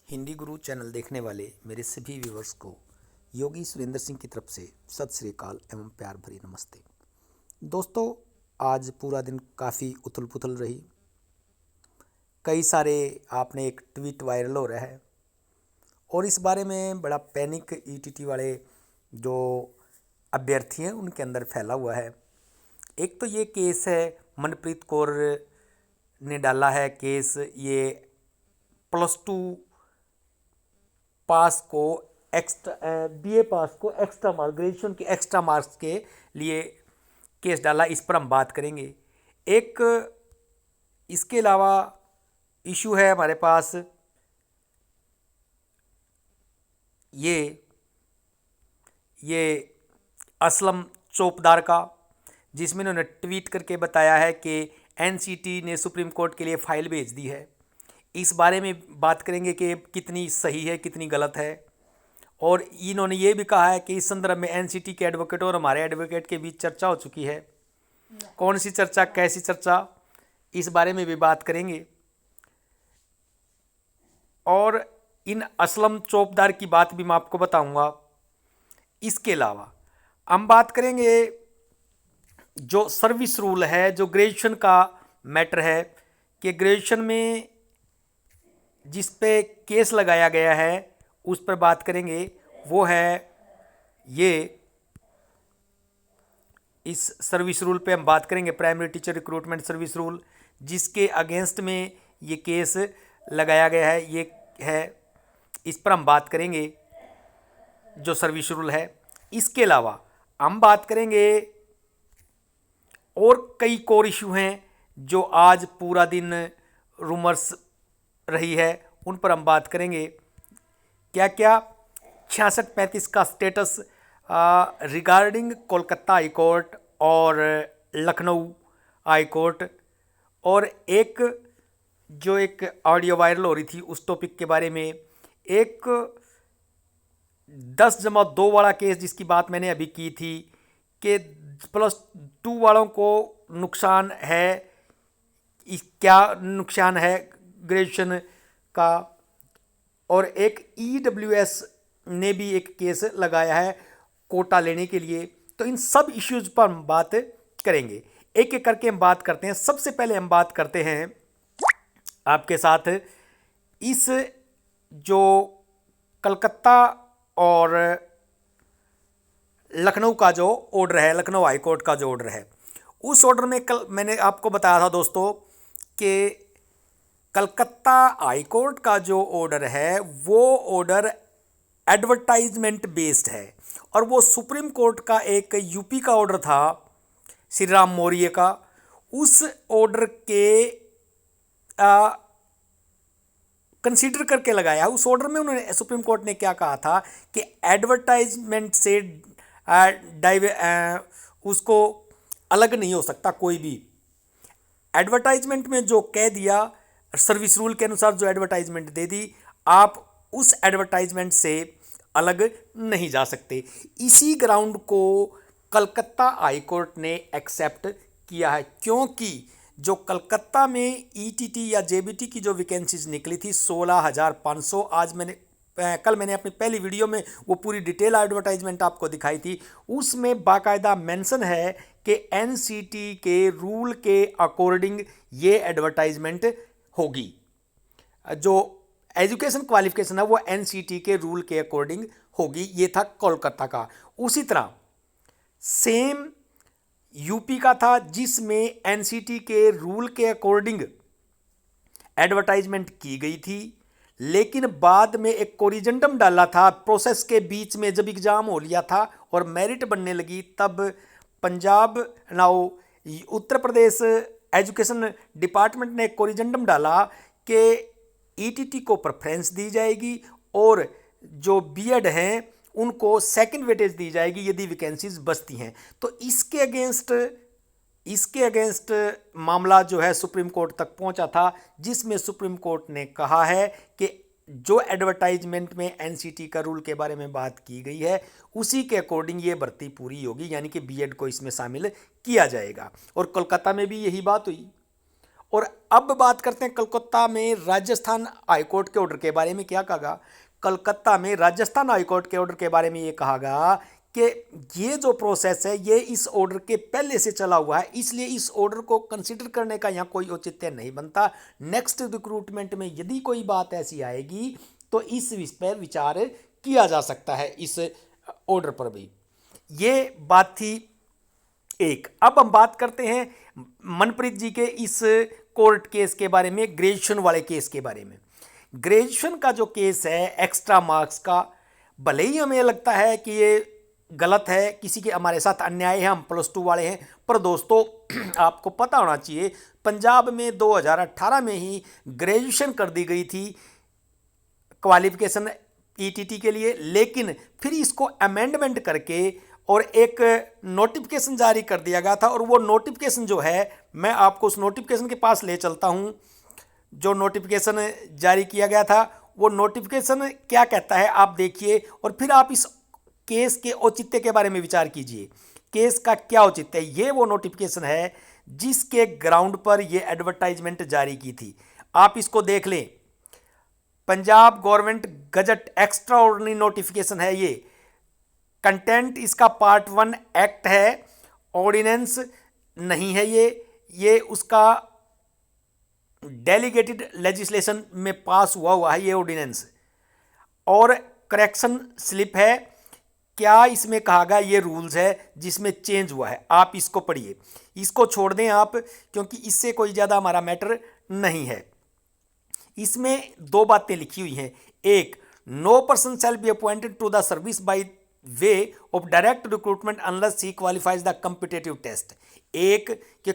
हिंदी गुरु channel देखने वाले मेरे सभी व्यूवर्स को योगी सुरेंद्र सिंह की तरफ से सत श्री अकाल एवं प्यार भरी नमस्ते। दोस्तों, आज पूरा दिन काफ़ी उथल पुथल रही। कई सारे आपने एक ट्वीट वायरल हो रहा है और इस बारे में बड़ा पैनिक ईटीटी वाले जो अभ्यर्थी हैं उनके अंदर फैला हुआ है। एक तो ये केस है, मनप्रीत कौर ने डाला है केस, ये +2 पास को एक्स्ट्रा बीए पास को एक्स्ट्रा मार्क्स, ग्रेजुएशन के एक्स्ट्रा मार्क्स के लिए केस डाला। इस पर हम बात करेंगे। एक इसके अलावा इशू है हमारे पास ये असलम चौपदार का, जिसमें उन्होंने ट्वीट करके बताया है कि एनसीटी ने सुप्रीम कोर्ट के लिए फ़ाइल भेज दी है। इस बारे में बात करेंगे कि कितनी सही है कितनी गलत है। और इन्होंने ये भी कहा है कि इस संदर्भ में एनसीटी के एडवोकेट और हमारे एडवोकेट के बीच चर्चा हो चुकी है। कौन सी चर्चा, कैसी चर्चा, इस बारे में भी बात करेंगे। और इन असलम चौपदार की बात भी मैं आपको बताऊंगा। इसके अलावा हम बात करेंगे जो सर्विस रूल है, जो ग्रेजुएशन का मैटर है कि ग्रेजुएशन में जिस पे केस लगाया गया है उस पर बात करेंगे। वो है ये इस सर्विस रूल पे हम बात करेंगे, primary teacher recruitment service rule, जिसके अगेंस्ट में ये केस लगाया गया है, ये है, इस पर हम बात करेंगे जो सर्विस रूल है। इसके अलावा हम बात करेंगे और कई कोर इशू हैं जो आज पूरा दिन रूमर्स रही है, उन पर हम बात करेंगे। क्या क्या 6635 का status regarding Kolkata high court और लखनऊ हाई कोर्ट, और एक ऑडियो वायरल हो रही थी उस टॉपिक के बारे में, एक 10+2 वाला केस जिसकी बात मैंने अभी की थी कि +2 वालों को नुकसान है, क्या नुकसान है ग्रेजुएशन का। और एक EWS ने भी एक केस लगाया है कोटा लेने के लिए। तो इन सब इश्यूज पर हम बात करेंगे, एक एक करके हम बात करते हैं। सबसे पहले हम बात करते हैं आपके साथ इस जो कलकत्ता और लखनऊ का जो ऑर्डर है, लखनऊ हाई कोर्ट का जो ऑर्डर है, उस ऑर्डर में कल मैंने आपको बताया था दोस्तों कि कलकत्ता हाई कोर्ट का जो ऑर्डर है वो ऑर्डर एडवर्टाइजमेंट बेस्ड है, और वो सुप्रीम कोर्ट का एक यूपी का ऑर्डर था श्री राम मौर्य का, उस ऑर्डर के कंसीडर करके लगाया। उस ऑर्डर में उन्होंने, सुप्रीम कोर्ट ने क्या कहा था कि एडवर्टाइजमेंट से उसको अलग नहीं हो सकता कोई भी। एडवर्टाइजमेंट में जो कह दिया, सर्विस रूल के अनुसार जो एडवर्टाइजमेंट दे दी, आप उस एडवर्टाइजमेंट से अलग नहीं जा सकते। इसी ग्राउंड को कलकत्ता हाई कोर्ट ने एक्सेप्ट किया है, क्योंकि जो कलकत्ता में ईटीटी या जेबीटी की जो वैकेंसीज निकली थी 16,500, कल मैंने अपनी पहली वीडियो में वो पूरी डिटेल एडवर्टाइजमेंट आपको दिखाई थी। उसमें बाकायदा मेंशन है कि एनसीटी के रूल के अकॉर्डिंग ये एडवर्टाइजमेंट होगी। जो एजुकेशन क्वालिफिकेशन है वो एनसीटी के रूल के अकॉर्डिंग होगी। ये था कोलकाता का। उसी तरह सेम यूपी का था, जिसमें एनसीटी के रूल के अकॉर्डिंग एडवर्टाइजमेंट की गई थी, लेकिन बाद में एक कोरिजेंडम डाला था प्रोसेस के बीच में। जब एग्ज़ाम हो लिया था और मेरिट बनने लगी, तब पंजाब उत्तर प्रदेश एजुकेशन डिपार्टमेंट ने एक कोरिजेंडम डाला कि ईटीटी को प्रेफरेंस दी जाएगी और जो बीएड हैं उनको सेकंड वेटेज दी जाएगी यदि वैकेंसीज बचती हैं। तो इसके अगेंस्ट मामला जो है सुप्रीम कोर्ट तक पहुंचा था, जिसमें सुप्रीम कोर्ट ने कहा है कि जो एडवर्टाइजमेंट में एनसीटी का रूल के बारे में बात की गई है उसी के अकॉर्डिंग ये भर्ती पूरी होगी, यानी कि बीएड को इसमें शामिल किया जाएगा। और कोलकाता में भी यही बात हुई। और अब बात करते हैं कलकत्ता में राजस्थान हाईकोर्ट के ऑर्डर के बारे में। क्या कहा? कलकत्ता में राजस्थान हाईकोर्ट के ऑर्डर के बारे में ये कहा गया कि ये जो प्रोसेस है ये इस ऑर्डर के पहले से चला हुआ है, इसलिए इस ऑर्डर को कंसीडर करने का यहाँ कोई औचित्य नहीं बनता। नेक्स्ट रिक्रूटमेंट में यदि कोई बात ऐसी आएगी तो इस विषय पर विचार किया जा सकता है, इस ऑर्डर पर भी। ये बात थी एक। अब हम बात करते हैं मनप्रीत जी के इस कोर्ट केस के बारे में, ग्रेजुएशन वाले केस के बारे में। ग्रेजुएशन का जो केस है एक्स्ट्रा मार्क्स का, भले ही हमें लगता है कि ये गलत है, किसी के हमारे साथ अन्याय है, हम +2 वाले हैं, पर दोस्तों आपको पता होना चाहिए पंजाब में 2018 में ही ग्रेजुएशन कर दी गई थी क्वालिफिकेशन ईटीटी के लिए, लेकिन फिर इसको अमेंडमेंट करके और एक नोटिफिकेशन जारी कर दिया गया था। और वो नोटिफिकेशन जो है, मैं आपको उस नोटिफिकेशन के पास ले चलता हूँ। जो नोटिफिकेशन जारी किया गया था वो नोटिफिकेशन क्या कहता है आप देखिए, और फिर आप इस केस के औचित्य के बारे में विचार कीजिए। केस का क्या औचित्य है? ये वो नोटिफिकेशन है जिसके ग्राउंड पर ये एडवर्टाइजमेंट जारी की थी। आप इसको देख लें, Punjab government gazette extra ordinary notification है ये। कंटेंट इसका पार्ट 1 एक्ट है, ऑर्डिनेंस नहीं है ये उसका डेलीगेटेड लेजिस्लेशन में पास हुआ है ये ऑर्डिनेंस, और करेक्शन स्लिप है। क्या इसमें कहा गया ये रूल्स है जिसमें चेंज हुआ है, आप इसको पढ़िए। इसको छोड़ दें आप, क्योंकि इससे कोई ज़्यादा हमारा मैटर नहीं है। इसमें 2 बातें लिखी हुई हैं। एक, no person shall be appointed to the service by way of direct recruitment unless he qualifies the competitive test. एक कि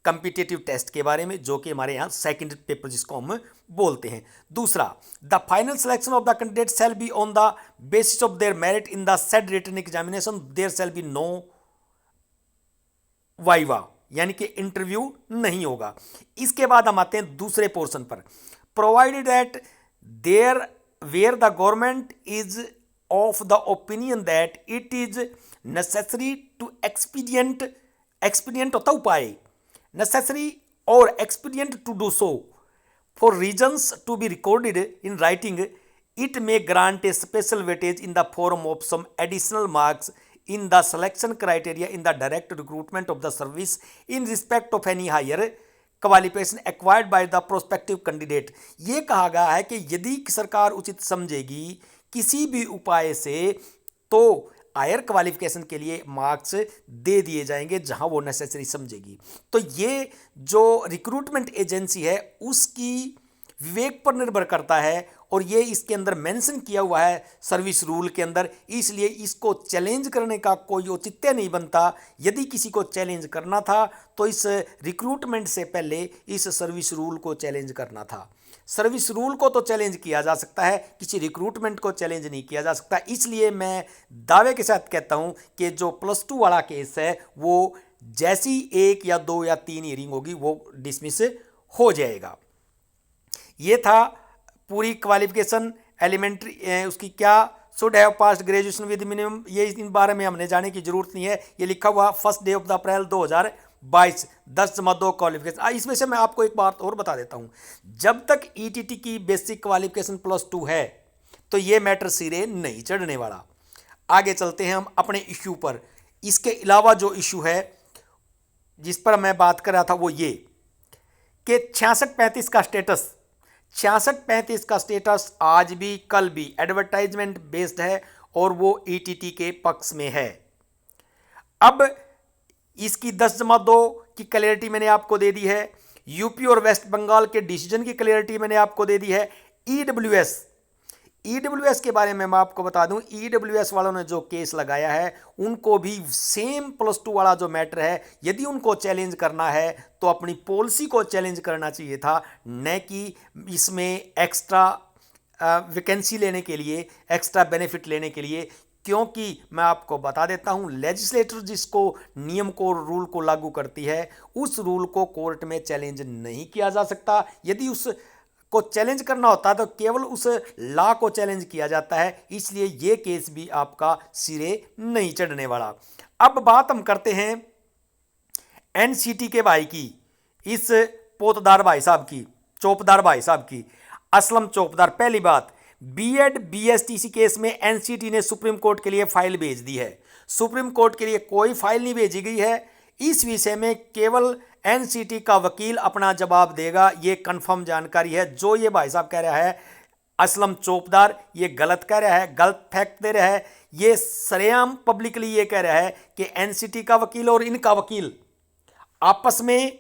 कम्पिटेटिव टेस्ट के बारे में, जो कि हमारे यहाँ सेकंड पेपर जिसको हम बोलते हैं। दूसरा, the final selection of the candidate shall be on the basis of their merit in the said written examination, there shall be no viva, यानी कि इंटरव्यू नहीं होगा। इसके बाद हम आते हैं दूसरे पोर्शन पर। Provided that there were the government is of the opinion that it is necessary to expedient होता उपाय, necessary or expedient to do so for reasons to be recorded in writing, it may grant a special weightage in the form of some additional marks in the selection criteria in the direct recruitment of the service in respect of any higher qualification acquired by the prospective candidate। ये कहा गया है कि यदि सरकार उचित समझेगी किसी भी उपाय से तो हायर क्वालिफिकेशन के लिए मार्क्स दे दिए जाएंगे जहां वो नेसेसरी समझेगी। तो ये जो रिक्रूटमेंट एजेंसी है उसकी विवेक पर निर्भर करता है, और ये इसके अंदर मेंशन किया हुआ है सर्विस रूल के अंदर, इसलिए इसको चैलेंज करने का कोई औचित्य नहीं बनता। यदि किसी को चैलेंज करना था तो इस रिक्रूटमेंट से पहले इस सर्विस रूल को चैलेंज करना था। सर्विस रूल को तो चैलेंज किया जा सकता है, किसी रिक्रूटमेंट को चैलेंज नहीं किया जा सकता। इसलिए मैं दावे के साथ कहता हूं कि जो +2 वाला केस है वो जैसी 1 या 2 या 3 हियरिंग होगी वो डिसमिस हो जाएगा। ये था पूरी क्वालिफिकेशन एलिमेंट्री उसकी क्या should have passed graduation with minimum, ये इन बारे में हमने जाने की जरूरत नहीं है। ये लिखा हुआ 1 day of the April 2022 10/2 qualification. इसमें से मैं आपको एक बात और बता देता हूँ, जब तक ईटीटी की बेसिक क्वालिफिकेशन +2 है तो ये मैटर सिरे नहीं चढ़ने वाला। आगे चलते हैं हम अपने इश्यू पर। इसके अलावा जो इश्यू है जिस पर मैं बात कर रहा था वो ये कि 66-35 का स्टेटस, 66-35 का स्टेटस आज भी कल भी एडवर्टाइजमेंट बेस्ड है और वो ईटीटी के पक्ष में है। अब इसकी 10/2 की क्लैरिटी मैंने आपको दे दी है। यूपी और वेस्ट बंगाल के डिसीजन की क्लैरिटी मैंने आपको दे दी है। ईडब्ल्यूएस के बारे में मैं आपको बता दूं, ईडब्ल्यूएस वालों ने जो केस लगाया है उनको भी सेम +2 वाला जो मैटर है, यदि उनको चैलेंज करना है तो अपनी पॉलिसी को चैलेंज करना चाहिए था, न कि इसमें एक्स्ट्रा वैकेंसी लेने के लिए, एक्स्ट्रा बेनिफिट लेने के लिए। क्योंकि मैं आपको बता देता हूं, लेजिस्लेटर जिसको नियम को, रूल को लागू करती है, उस रूल को कोर्ट में चैलेंज नहीं किया जा सकता। यदि उस को चैलेंज करना होता है तो केवल उस लॉ को चैलेंज किया जाता है, इसलिए ये केस भी आपका सिरे नहीं चढ़ने वाला। अब बात हम करते हैं एनसीटी के भाई की, इस पोतदार भाई साहब की, चौपदार भाई साहब की, असलम चौपदार। पहली बात, बीएड बीएसटीसी केस में एनसीटी ने सुप्रीम कोर्ट के लिए फाइल भेज दी है। सुप्रीम कोर्ट के लिए कोई फाइल नहीं भेजी गई है। इस विषय में केवल एनसीटी का वकील अपना जवाब देगा, ये कंफर्म जानकारी है। जो ये भाई साहब कह रहा है असलम चौपदार, ये गलत कह रहा है, गलत फैक्ट दे रहा है। ये सरेआम पब्लिकली ये कह रहा है कि एनसीटी का वकील और इनका वकील आपस में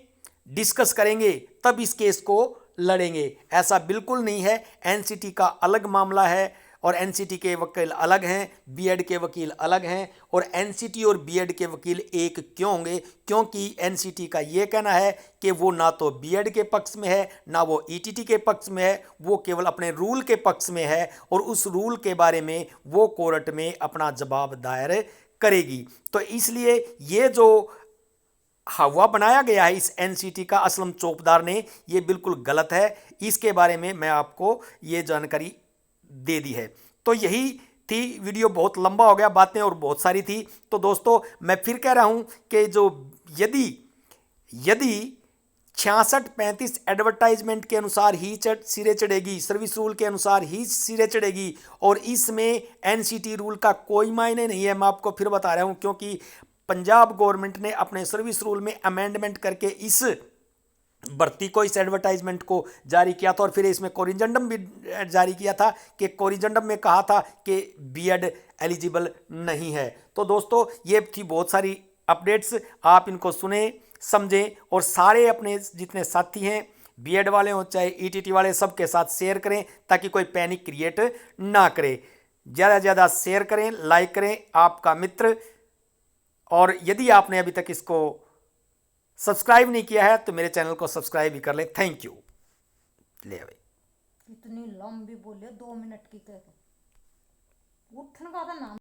डिस्कस करेंगे तब इस केस को लड़ेंगे। ऐसा बिल्कुल नहीं है। एनसीटी का अलग मामला है और एनसीटी के वकील अलग हैं, बीएड के वकील अलग हैं। और एनसीटी और बीएड के वकील एक क्यों होंगे? क्योंकि एनसीटी का ये कहना है कि वो ना तो बीएड के पक्ष में है ना वो ईटीटी के पक्ष में है, वो केवल अपने रूल के पक्ष में है और उस रूल के बारे में वो कोर्ट में अपना जवाब दायर करेगी। तो इसलिए ये जो हवा बनाया गया है इस एनसीटी का असलम चौपदार ने, ये बिल्कुल गलत है। इसके बारे में मैं आपको ये जानकारी दे दी है। तो यही थी वीडियो, बहुत लंबा हो गया, बातें और बहुत सारी थी। तो दोस्तों मैं फिर कह रहा हूं कि जो यदि 66-35 एडवर्टाइजमेंट के अनुसार ही सिरे चढ़ेगी, सर्विस रूल के अनुसार ही सिरे चढ़ेगी और इसमें एनसीटी रूल का कोई मायने नहीं है। मैं आपको फिर बता रहा हूं, क्योंकि पंजाब गवर्नमेंट ने अपने सर्विस रूल में अमेंडमेंट करके इस भर्ती को, इस एडवर्टाइजमेंट को जारी किया था और फिर इसमें कोरिजेंडम भी जारी किया था कि कोरिजेंडम में कहा था कि बीएड एलिजिबल नहीं है। तो दोस्तों ये थी बहुत सारी अपडेट्स, आप इनको सुने समझें और सारे अपने जितने साथी हैं बीएड वाले हों चाहे ईटीटी वाले, सबके साथ शेयर करें ताकि कोई पैनिक क्रिएट ना करे। ज़्यादा से ज़्यादा शेयर करें, लाइक करें, आपका मित्र। और यदि आपने अभी तक इसको सब्सक्राइब नहीं किया है तो मेरे चैनल को सब्सक्राइब भी कर लें। Thank you. ले भाई इतनी लंबी बोले 2 मिनट की, कह उठने का था नाम।